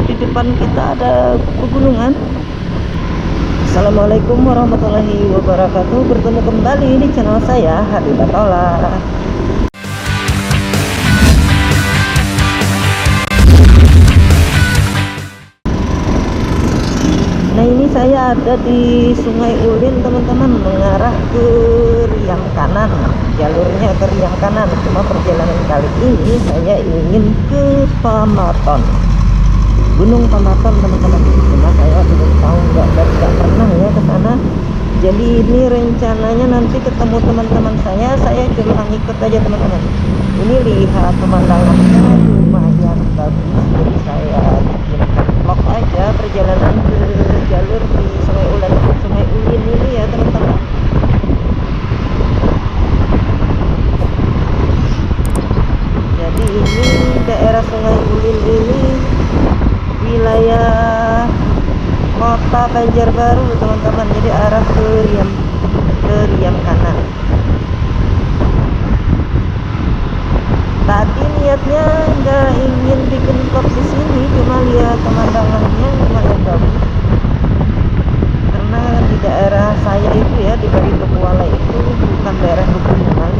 di depan kita ada pegunungan. Assalamualaikum warahmatullahi wabarakatuh. Bertemu kembali di channel saya, Habibatola. Nah, ini saya ada di Sungai Ulin, teman-teman, mengarah ke Riam Kanan. Jalurnya ke Riam Kanan. Cuma perjalanan kali ini saya ingin ke Pamaton, Gunung Pamaton, teman-teman. Cuma saya belum tahu, nggak pernah ya ke sana. Jadi ini rencananya nanti ketemu teman-teman saya cuma ngikut aja, teman-teman. Ini lihat pemandangannya lumayan bagus. Jadi saya bikin vlog aja perjalanan ke jalur di Sungai Ulin ini ya, teman-teman. Jadi ini daerah Sungai Ulin ini wilayah Kota Banjarbaru, teman-teman. Jadi arah ke Riam Kanan. Tadi niatnya nggak ingin bikin vlog di sini, cuma lihat pemandangannya lumayan bagus. Karena di daerah saya itu ya, di Baritokuala itu bukan daerah pegunungan.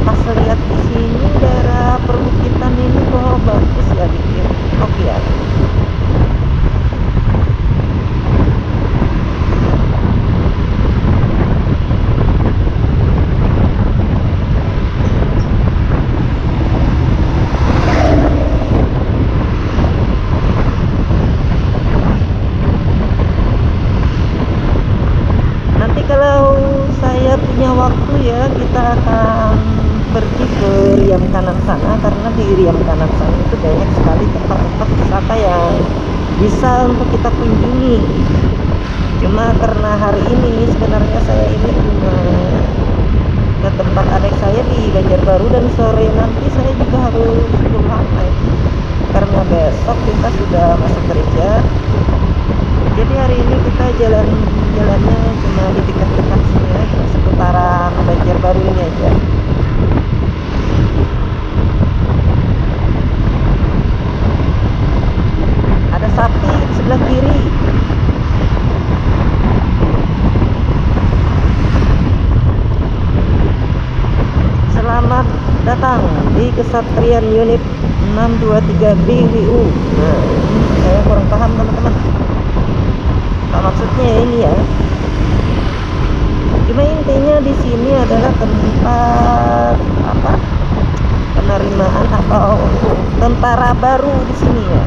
Pas lihat di sini daerah perbukitan ini kok bagus ya, bikin vlog ya. Kalau saya punya waktu ya, kita akan pergi ke Riam Kanan sana, karena di Riam Kanan sana itu banyak sekali tempat-tempat wisata yang bisa untuk kita kunjungi. Cuma karena hari ini sebenarnya saya ini cuma ke tempat adik saya di Banjarbaru, dan sore nanti saya juga harus pulang lagi karena besok kita sudah masuk kerja. Jadi hari ini kita jalannya cuma di dekat-dekat sini ya, seputaran Banjarbaru ini aja. Ada sapi di sebelah kiri. Selamat datang di Kesatrian Unit 623 BWU. Nah, ini saya kurang paham, teman-teman. Maksudnya ini ya. Cuma intinya di sini adalah tempat penerimaan atau tentara baru di sini ya.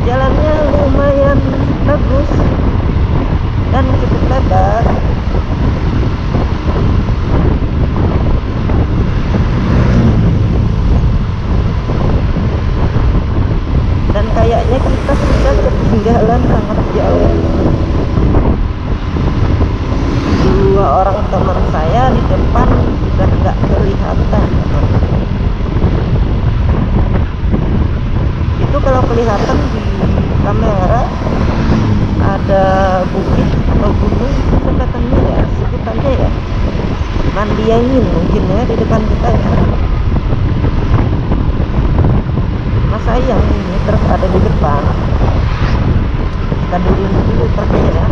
Jalannya lumayan bagus dan cukup lebar. Dan kayaknya kita sudah ketinggalan sangat jauh. Dua orang teman saya di depan sudah nggak kelihatan. Itu kalau kelihatan di kamera ada bukit atau gunung, itu katanya ya, sebutannya ya Mandiangin mungkin ya, di depan kita ya. Sayang ini truk ada di depan, kita dulu truknya ya.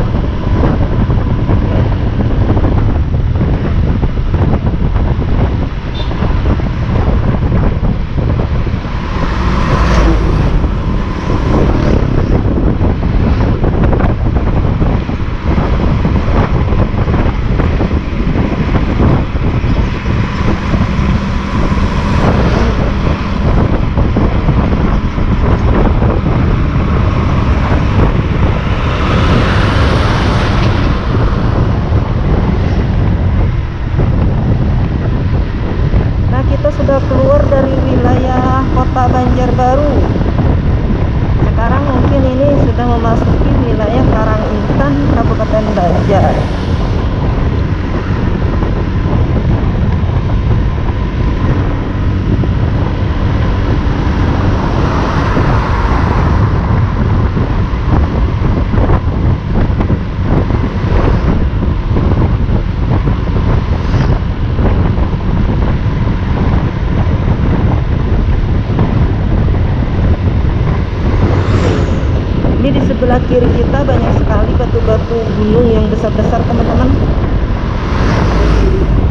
banyak sekali batu-batu gunung yang besar-besar teman-teman.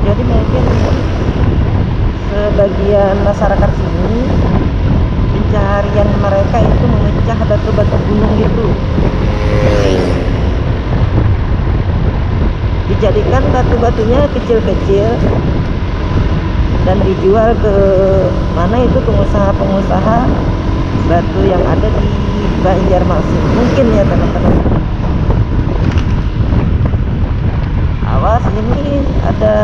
Jadi mungkin sebagian masyarakat sini pencaharian mereka itu memecah batu-batu gunung gitu, dijadikan batu-batunya kecil-kecil dan dijual ke mana itu pengusaha-pengusaha batu yang ada di Banjarmasin mungkin ya teman-teman. Awas, ini ada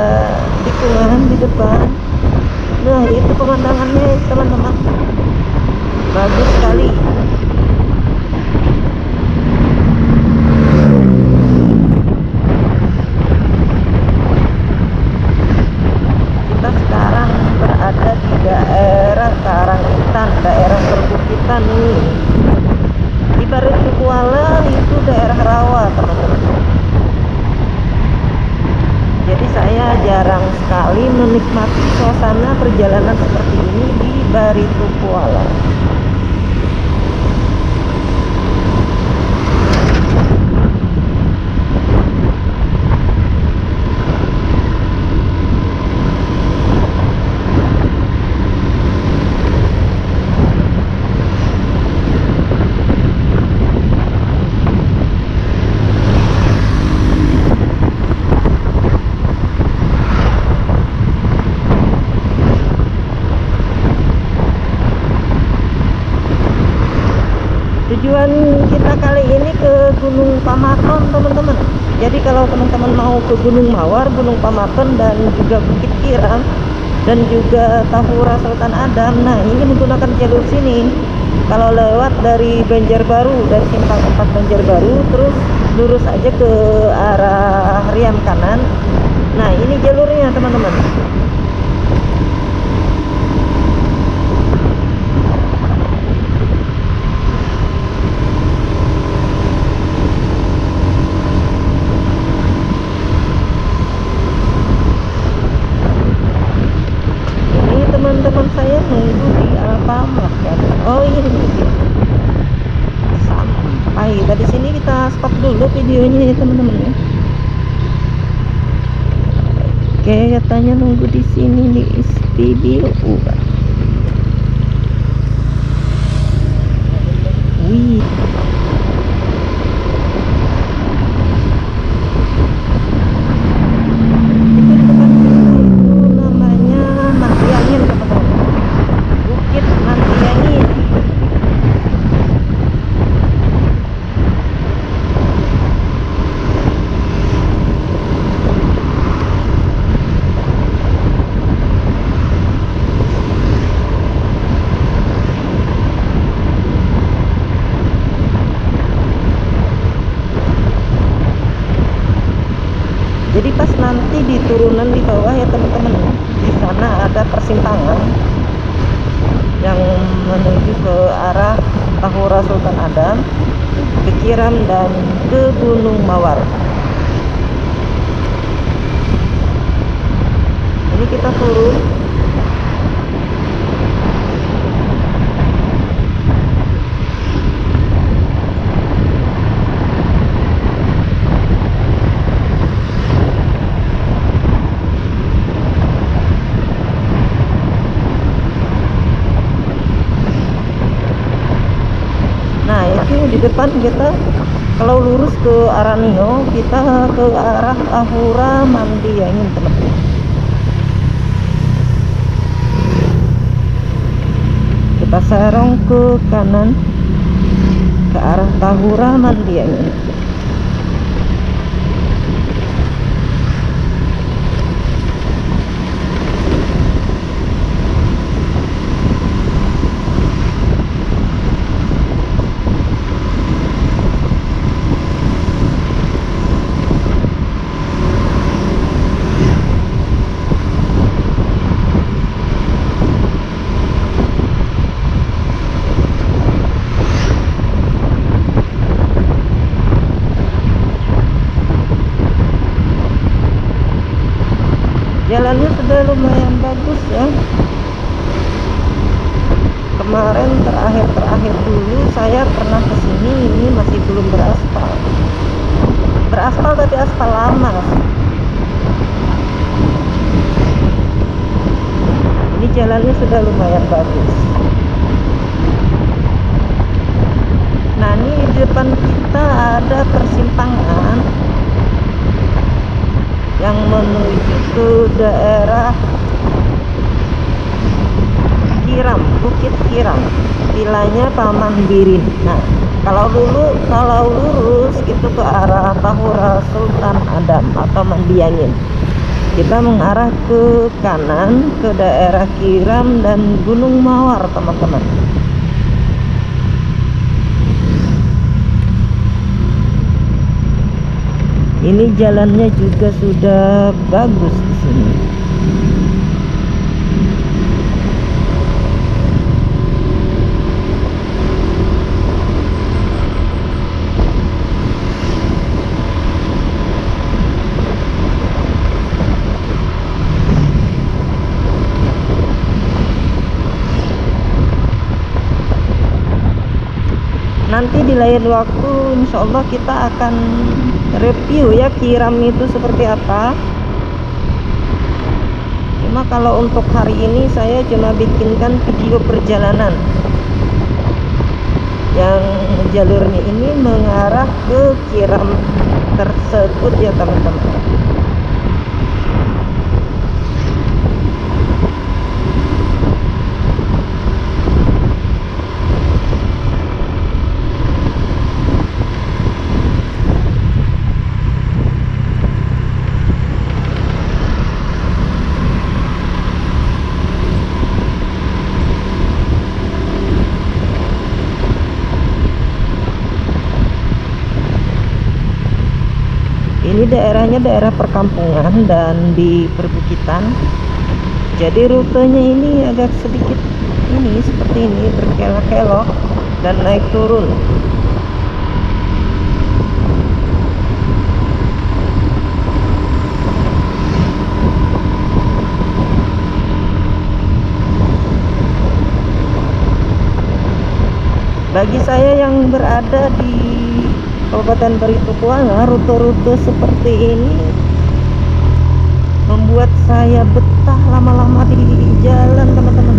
tikungan di depan. Nah itu pemandangannya teman-teman, bagus sekali. Kita sekarang berada di daerah Karangitan, daerah perbukitan nih. Di Baritukwala itu daerah rawa teman-teman. Jadi saya jarang sekali menikmati suasana perjalanan seperti ini di Baritukwala. Tujuan kita kali ini ke Gunung Pamaton teman-teman. Jadi kalau teman-teman mau ke Gunung Mawar, Gunung Pamaton dan juga Bukit Kiram dan juga Tahura Sultan Adam, nah ini menggunakan jalur sini. Kalau lewat dari Banjarbaru, dari simpang 4 Banjarbaru, terus lurus aja ke arah Riam kanan. Nah ini jalurnya teman-teman. Teman-teman saya nunggu di Alfamart kan. Oh ini sampai tadi sini, kita stop dulu videonya ya teman-teman ya. Oke, katanya nunggu di sini di SPBU. Wih. Jadi pas nanti di turunan di bawah ya teman-teman, di sana ada persimpangan yang menuju ke arah Tahura Sultan Adam, ke Kiram dan ke Gunung Mawar. Ini kita turun. Di depan kita kalau lurus ke arah Nio, kita ke arah Tahura Mandiangin teman-teman. Kita serong ke kanan ke arah Tahura Mandiangin. Jalannya sudah lumayan bagus ya. kemarin terakhir dulu saya pernah kesini, ini masih belum beraspal. Beraspal tapi aspal lama sih. Ini jalannya sudah lumayan bagus. Nah, ini di depan kita ada persimpangan yang menuju ke daerah Kiram, Bukit Kiram, vilanya Paman Birin. Nah, kalau lurus gitu ke arah Tahura Sultan Adam atau Mandiangin, kita mengarah ke kanan ke daerah Kiram dan Gunung Mawar, teman-teman. Ini jalannya juga sudah bagus di sini. Nanti di lain waktu insya Allah kita akan review ya Kiram itu seperti apa. Cuma kalau untuk hari ini saya cuma bikinkan video perjalanan yang jalurnya ini mengarah ke Kiram tersebut ya teman-teman. Ini daerahnya daerah perkampungan dan di perbukitan. Jadi rutenya ini agak sedikit ini seperti ini, berkelok-kelok dan naik turun. Bagi saya yang berada di Kabupaten Baritokuala, rute-rute seperti ini membuat saya betah lama-lama di jalan, teman-teman.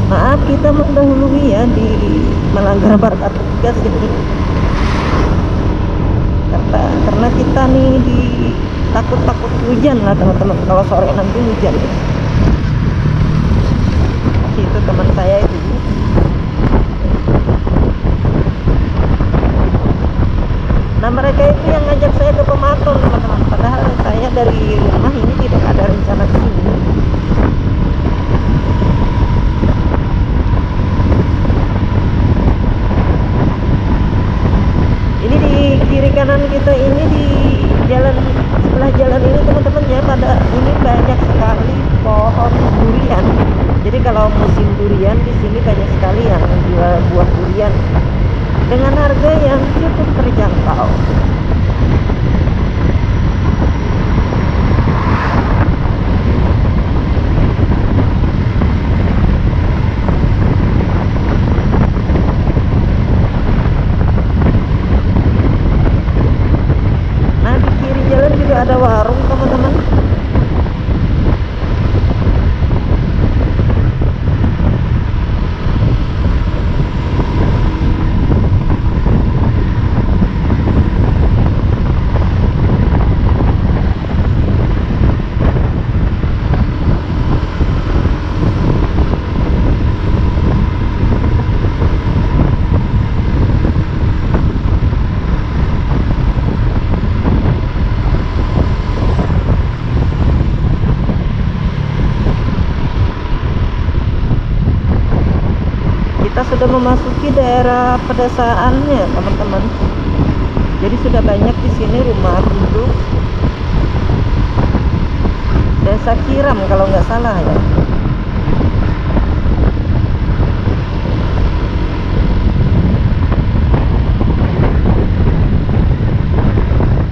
Maaf kita mendahului ya di melanggar batas tugas ini. Karena kita nih di takut hujan lah teman-teman, kalau sore nanti hujan. Itu teman saya itu. Nah, mereka itu yang ngajak saya ke Pematun, teman-teman. Padahal saya dari rumah ini tidak ada rencana ke sini. Ini di kiri kanan kita ini di jalan sebelah jalan ini teman-teman ya, pada ini banyak sekali pohon durian. Jadi kalau musim durian di sini banyak sekali yang jual buah durian dengan harga yang cukup terjangkau. Nah, di kiri jalan juga ada warung, teman-teman. Kita sudah memasuki daerah pedesaannya, teman-teman. Jadi sudah banyak di sini rumah penduduk. Desa Kiram kalau nggak salah ya.